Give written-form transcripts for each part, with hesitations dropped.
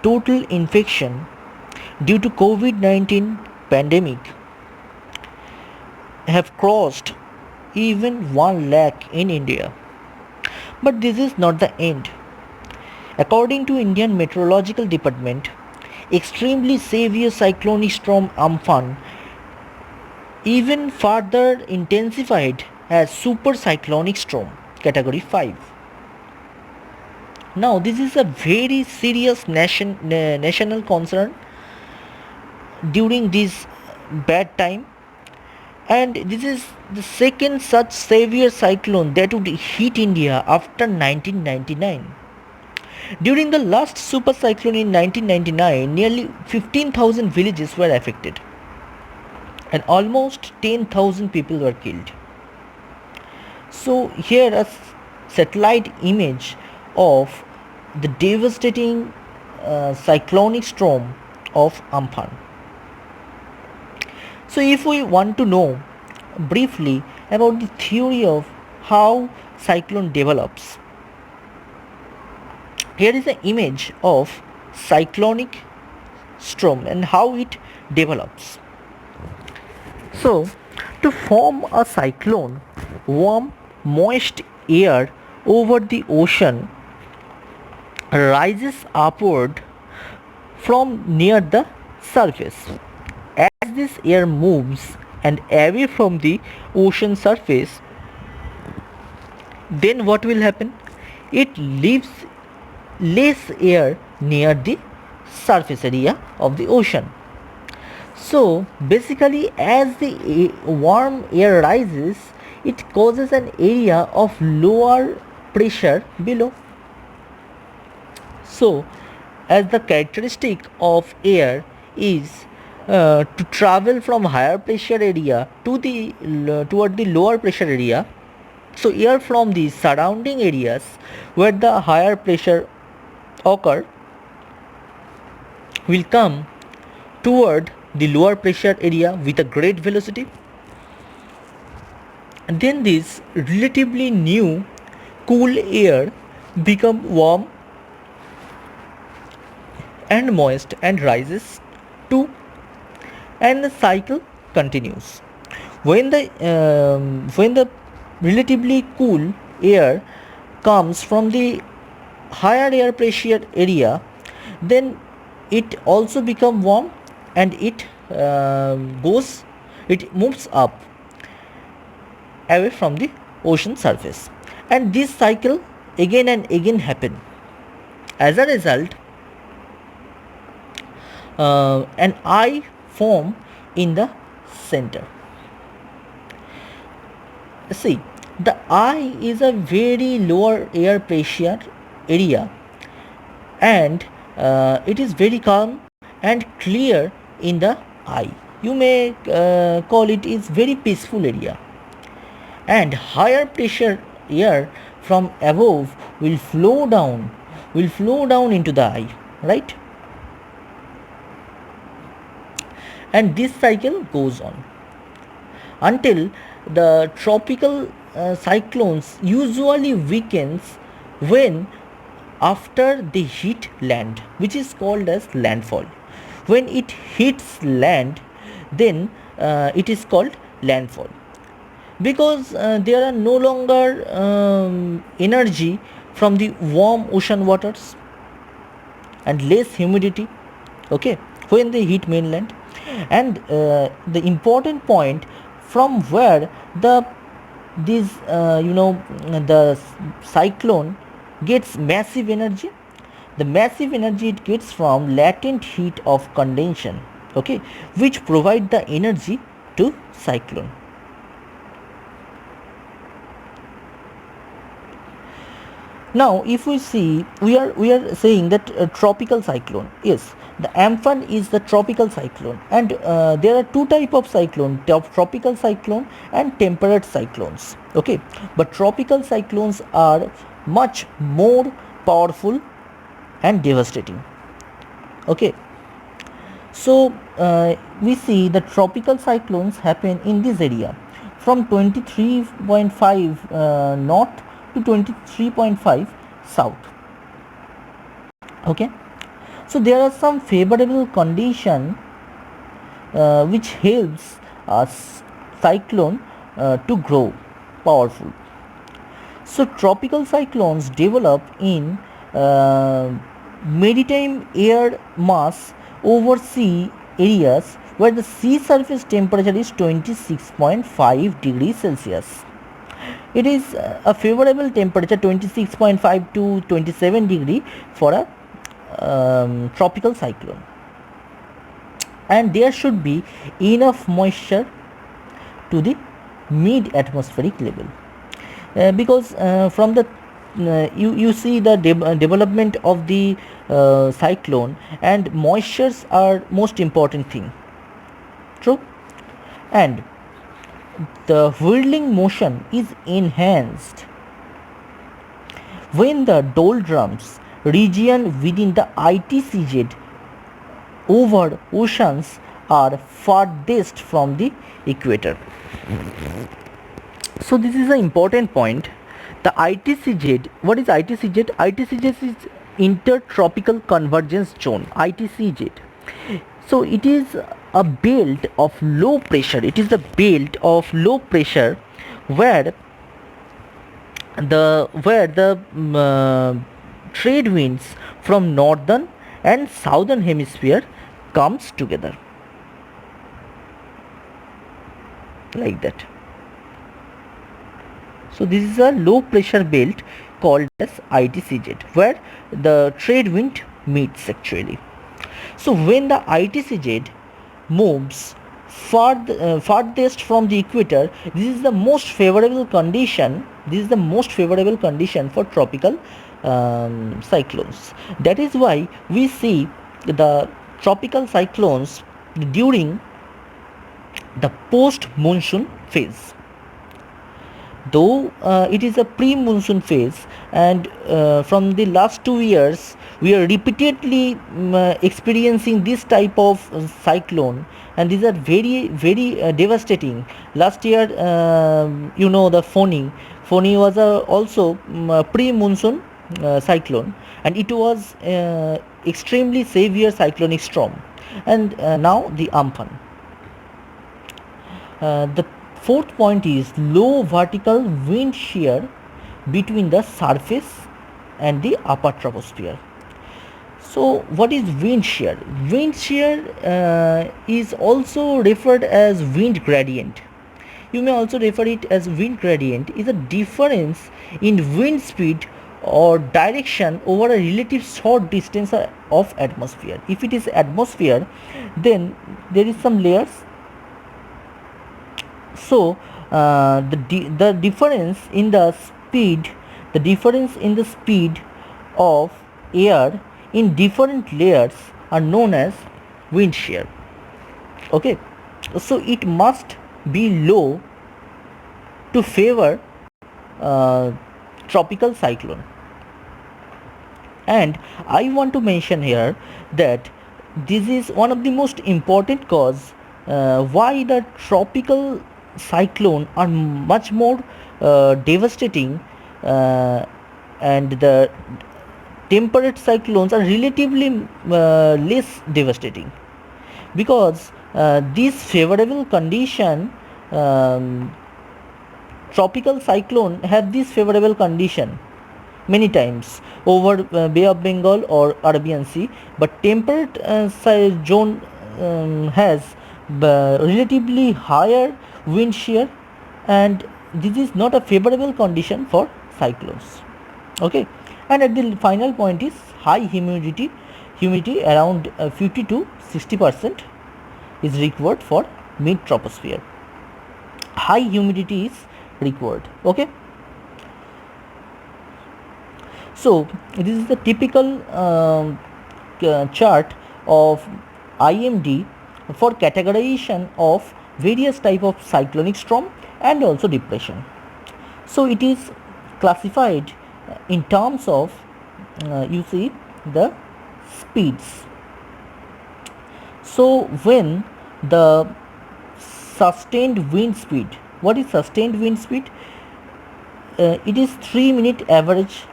total infection due to COVID-19 pandemic have crossed even 1 lakh in India. But this is not the end. According to Indian Meteorological Department, extremely severe cyclonic storm Amphan even further intensified as super cyclonic storm category 5. Now this is a very serious national concern during this bad time, and this is the second such severe cyclone that would hit India after 1999. During the last super cyclone in 1999, nearly 15,000 villages were affected and almost 10,000 people were killed. So here a satellite image of the devastating cyclonic storm of Amphan. So if we want to know briefly about the theory of how cyclone develops, here is an image of cyclonic storm and how it develops. So to form a cyclone, warm moist air over the ocean rises upward from near the surface. As this air moves and away from the ocean surface, then what will happen? It leaves less air near the surface area of the ocean. So basically, as the warm air rises, it causes an area of lower pressure below. So as the characteristic of air is to travel from higher pressure area to the toward the lower pressure area, so air from the surrounding areas where the higher pressure occur will come toward the lower pressure area with a great velocity, and then this relatively new cool air become warm and moist and rises too, and the cycle continues. When the relatively cool air comes from the higher air pressure area, then it also become warm and it moves up away from the ocean surface, and this cycle again and again happen. As a result, an eye form in the center. See, the eye is a very lower air pressure area, and it is very calm and clear in the eye. You may call it is very peaceful area, and higher pressure air from above will flow down into the eye, right? And this cycle goes on until the tropical cyclones usually weakens when after they hit land, which is called as landfall. When it hits land, then it is called landfall, because there are no longer energy from the warm ocean waters and less humidity, okay, when they hit mainland. And the important point from where the cyclone gets massive energy, the massive energy it gets from latent heat of condensation, okay, which provide the energy to cyclone. Now if we see, we are saying that tropical cyclone, yes, the Amphan is the tropical cyclone, and there are two type of cyclone, tropical cyclone and temperate cyclones, okay, but tropical cyclones are much more powerful and devastating, okay. So we see the tropical cyclones happen in this area from 23.5 north to 23.5 south, okay. So there are some favorable condition which helps a cyclone to grow powerful. So tropical cyclones develop in maritime air mass over sea areas where the sea surface temperature is 26.5 degrees Celsius. It is a favorable temperature 26.5 to 27 degree for a tropical cyclone, and there should be enough moisture to the mid atmospheric level, because from the you see the development of the cyclone, and moistures are most important thing. True. And the whirling motion is enhanced when the doldrums region within the ITCZ over oceans are farthest from the equator. So this is an important point. The ITCZ, what is ITCZ? ITCZ is Intertropical Convergence Zone, ITCZ. So it is a belt of low pressure. It is the belt of low pressure where the trade winds from northern and southern hemisphere comes together like that. So this is a low pressure belt called as ITCZ, where the trade wind meets actually. So when the ITCZ moves farthest from the equator, this is the most favorable condition. This is the most favorable condition for tropical cyclones. That is why we see the tropical cyclones during the post-monsoon phase. Though it is a pre-monsoon phase, and from the last 2 years we are repeatedly experiencing this type of cyclone, and these are very devastating. Last year, the Foni was also pre-monsoon cyclone, and it was extremely severe cyclonic storm. And now the Amphan. The fourth point is low vertical wind shear between the surface and the upper troposphere. So what is wind shear? Wind shear is also referred as wind gradient. You may also refer it as wind gradient. Is a difference in wind speed or direction over a relative short distance of atmosphere. If it is atmosphere, then there is some layers. So the difference in the speed of air in different layers are known as wind shear. Okay, so it must be low to favor tropical cyclone. And I want to mention here that this is one of the most important cause why the tropical cyclone are much more devastating, and the temperate cyclones are relatively less devastating, because this favorable condition, tropical cyclone have this favorable condition many times over Bay of Bengal or Arabian Sea, but temperate zone has relatively higher wind shear, and this is not a favorable condition for cyclones. Okay, and at the final point is high humidity around 50 to 60% is required for mid troposphere. High humidity is required. Okay, so this is the typical chart of IMD for categorization of various type of cyclonic storm and also depression. So it is classified in terms of you see the speeds. So when the sustained wind speed, what is sustained wind speed? It is 3 minute average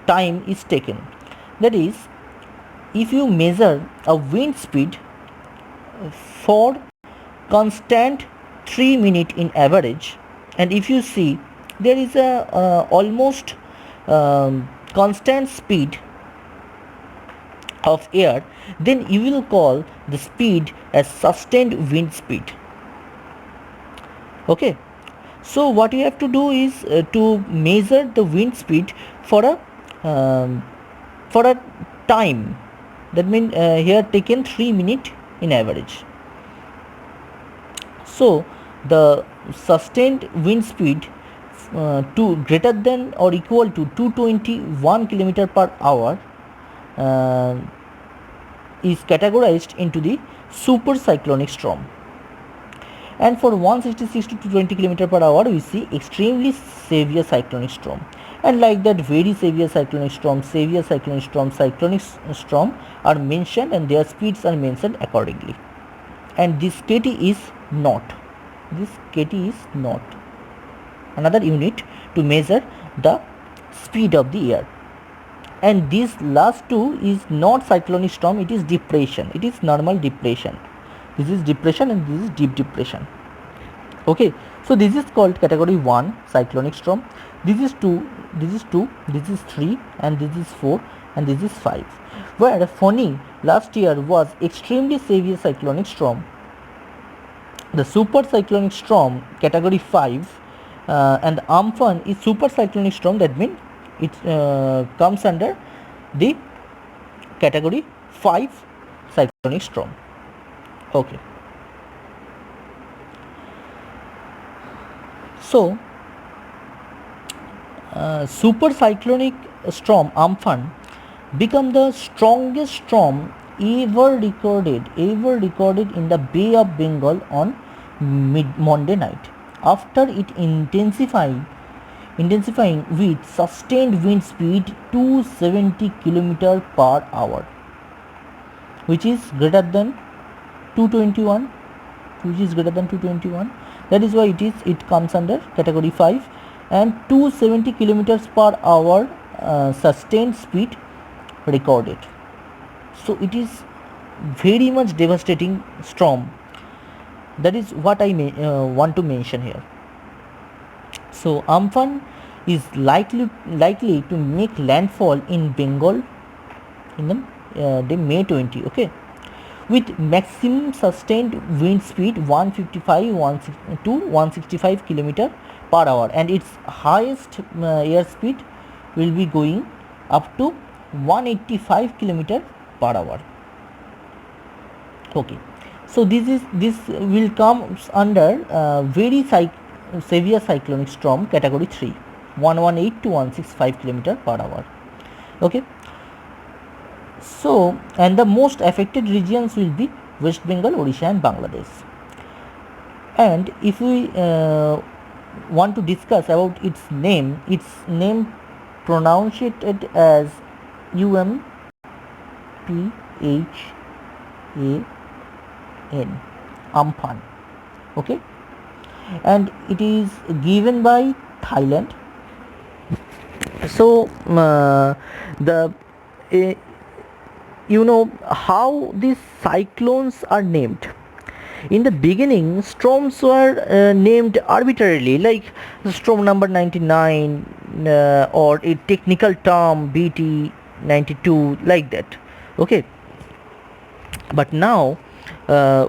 time is taken. That is, if you measure a wind speed for constant 3 minutes in average, and if you see there is a almost constant speed of air, then you will call the speed as sustained wind speed. Okay, so what you have to do is to measure the wind speed for a time, that means here taken 3 minutes in average. So the sustained wind speed to greater than or equal to 221 km per hour is categorized into the super cyclonic storm. And for 166 to 220 km per hour, we see extremely severe cyclonic storm. And like that, very severe cyclonic storm, severe cyclonic storm, cyclonic storm are mentioned, and their speeds are mentioned accordingly. And this KT is not. This KT is not another unit to measure the speed of the air. And these last two is not cyclonic storm, it is depression. It is normal depression. This is depression and this is deep depression. Okay, so this is called category 1 cyclonic storm. This is 2, this is 2, this is 3, and this is 4, and this is 5. Where Phony last year was extremely severe cyclonic storm. The super cyclonic storm category 5 and Amphan is super cyclonic storm, that means it comes under the category 5 cyclonic storm. Okay, so super cyclonic storm Amphan become the strongest storm ever recorded in the Bay of Bengal on Monday night, after it intensifying with sustained wind speed 270 km per hour, which is greater than 221, that is why it comes under category 5, and 270 km per hour sustained speed recorded. So it is very much devastating storm. That is what I want to mention here. So Amphan is likely to make landfall in Bengal in the May 20. Okay, with maximum sustained wind speed 155 to 165 km per hour, and its highest air speed will be going up to 185 km per hour. Okay, so this will come under very severe cyclonic storm category 3, 118 to 165 km per hour. Okay, so and the most affected regions will be West Bengal, Odisha and Bangladesh. And if we want to discuss about its name pronounced it as UMPHAN, Amphan. Okay, and it is given by Thailand. So you know how these cyclones are named. In the beginning, storms were named arbitrarily, like storm number 99 or a technical term BT 92, like that. Okay, but now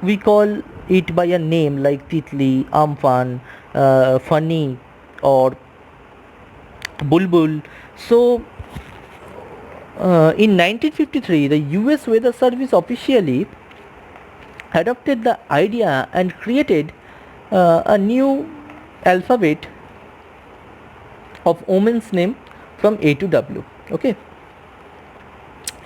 we call it by a name like Titli, Amphan, Phony or Bulbul. So in 1953, the US Weather Service officially adopted the idea and created a new alphabet of Oman's name from A to W. Okay,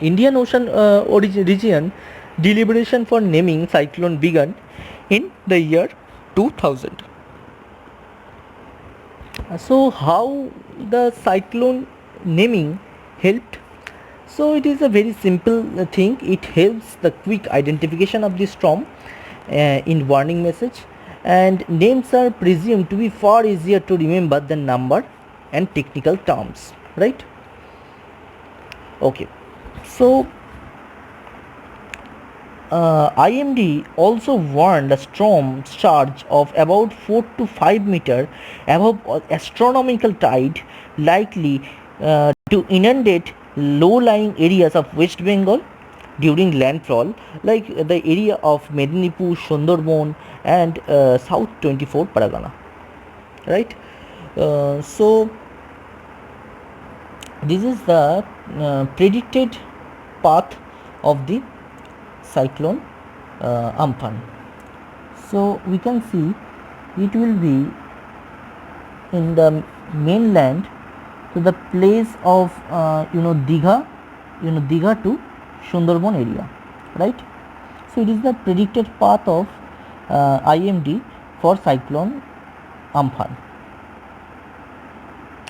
Indian Ocean region deliberation for naming cyclone began in the year 2000. So how the cyclone naming helped? So it is a very simple thing. It helps the quick identification of the storm in warning message, and names are presumed to be far easier to remember than number and technical terms, right? Okay, so IMD also warned a storm surge of about 4 to 5 meter above astronomical tide likely to inundate low-lying areas of West Bengal during landfall, like the area of Medinipur, Sundarban, and South 24 Paragana. Right? So this is the predicted path of the cyclone Amphan. So we can see it will be in the mainland to the place of Digha to Sundarban area, right? So it is the predicted path of IMD for cyclone Amphan,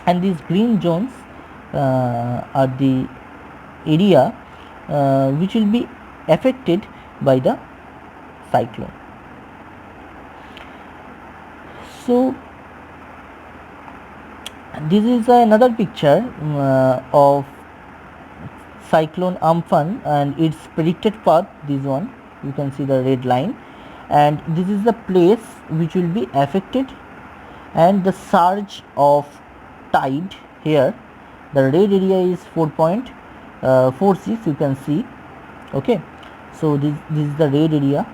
and these green zones are the area which will be affected by the cyclone. So this is another picture of cyclone Amphan and its predicted path. This one, you can see the red line, and this is the place which will be affected, and the surge of tide here, the red area is 4.46, you can see. Okay, so this is the red area,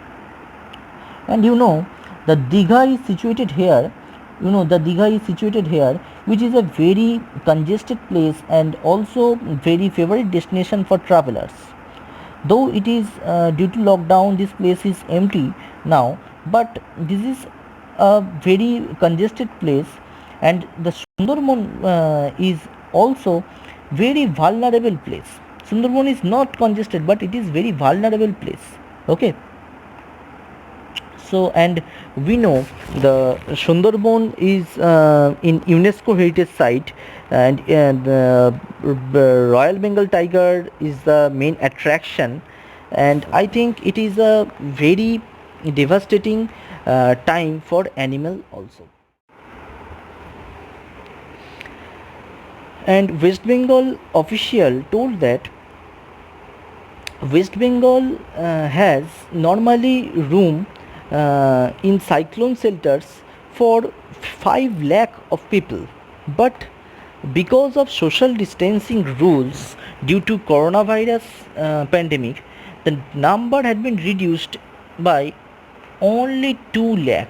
and the Digha is situated here. The Digha is situated here, which is a very congested place and also very favorite destination for travelers. Though it is due to lockdown, this place is empty now, but this is a very congested place, and the Sundarban is also very vulnerable place. Sundarban is not congested, but it is very vulnerable place. Okay. So, and we know the Sundarban is in UNESCO heritage site, and the Royal Bengal tiger is the main attraction, and I think it is a very devastating time for animal also. And West Bengal official told that West Bengal has normally room in cyclone shelters for 5 lakh of people, but because of social distancing rules due to coronavirus pandemic, the number had been reduced by only 2 lakh.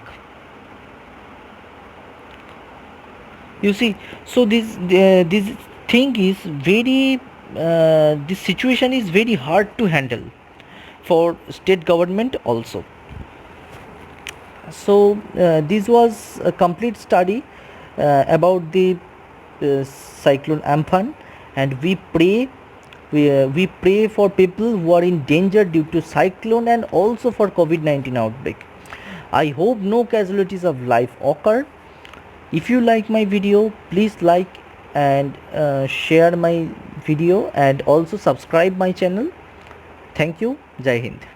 You see, so this thing is very this situation is very hard to handle for state government also. So this was a complete study about the cyclone Amphan, and we pray for people who are in danger due to cyclone and also for COVID-19 outbreak. I hope no casualties of life occur. If you like my video, please like and share my video, and also subscribe my channel. Thank you. Jai Hind.